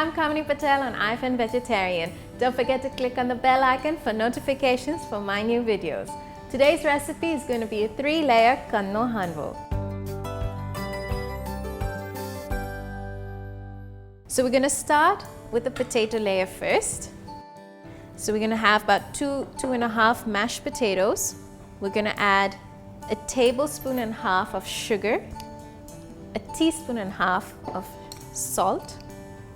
I'm Kamini Patel and I'm Vegetarian. Don't forget to click on the bell icon for notifications for my new videos. Today's recipe is going to be a 3-layer Yam Handvo. So we're going to start with the potato layer first. So we're going to have about two and a half mashed potatoes. We're going to add a tablespoon and a half of sugar, a teaspoon and a half of salt,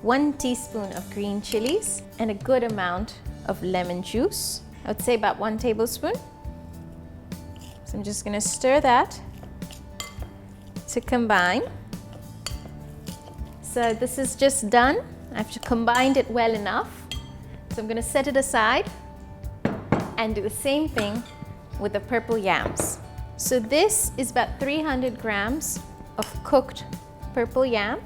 1 teaspoon of green chilies, and a good amount of lemon juice. I would say about 1 tablespoon. So I'm just going to stir that to combine. So this is just done. I've combined it well enough. So I'm going to set it aside and do the same thing with the purple yams. So this is about 300 grams of cooked purple yam,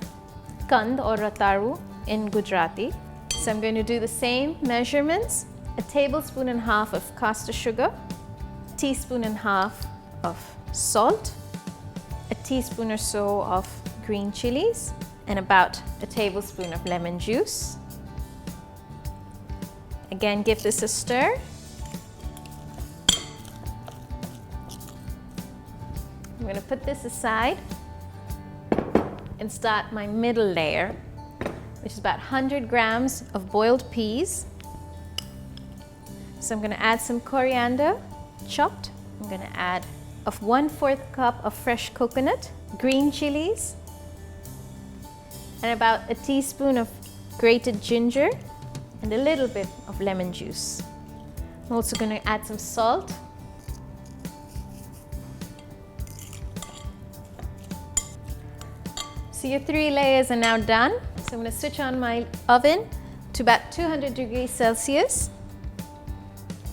kand or rataru in Gujarati. So I'm going to do the same measurements: a tablespoon and a half of caster sugar, a teaspoon and a half of salt, a teaspoon or so of green chilies, and about a tablespoon of lemon juice. Again, give this a stir. I'm going to put this aside and start my middle layer, which is about 100 grams of boiled peas. So I'm going to add some coriander chopped. I'm going to add 1/4 cup of fresh coconut, green chilies, and about a teaspoon of grated ginger and a little bit of lemon juice. I'm also going to add some salt. So your 3 layers are now done. So I'm going to switch on my oven to about 200 degrees Celsius.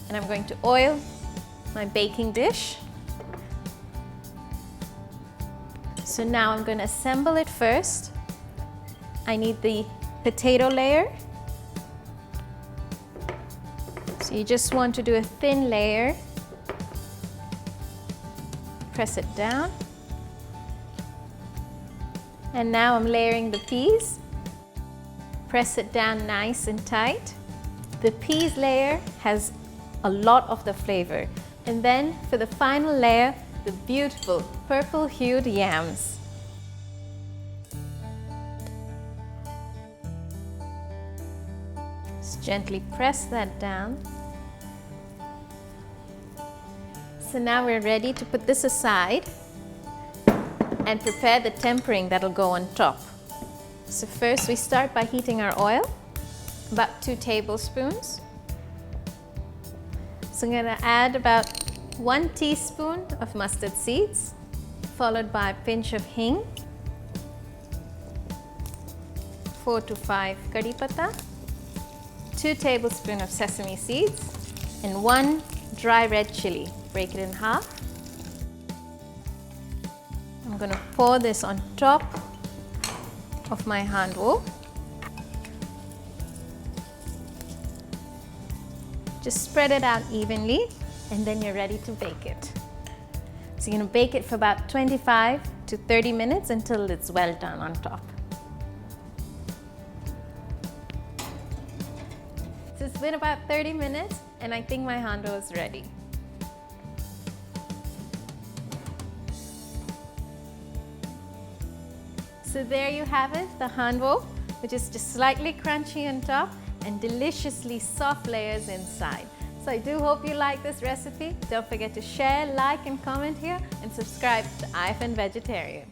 And I'm going to oil my baking dish. So now I'm going to assemble it first. I need the potato layer. So you just want to do a thin layer. Press it down. And now I'm layering the peas. Press it down nice and tight. The peas layer has a lot of the flavor. And then for the final layer, the beautiful purple hued yams. Just gently press that down. So now we're ready to put this aside and prepare the tempering that'll go on top. So first we start by heating our oil, about 2 tablespoons. So I'm going to add about 1 teaspoon of mustard seeds, followed by a pinch of hing, 4 to 5 curry pata, 2 tablespoons of sesame seeds, and 1 dry red chili. Break it in half. I'm going to pour this on top of my handvo. Just spread it out evenly and then you're ready to bake it. So you're going to bake it for about 25 to 30 minutes until it's well done on top. So it's been about 30 minutes and I think my handvo is ready. So there you have it, the handvo, which is just slightly crunchy on top and deliciously soft layers inside. So I do hope you like this recipe. Don't forget to share, like and comment here and subscribe to I'm Vegetarian.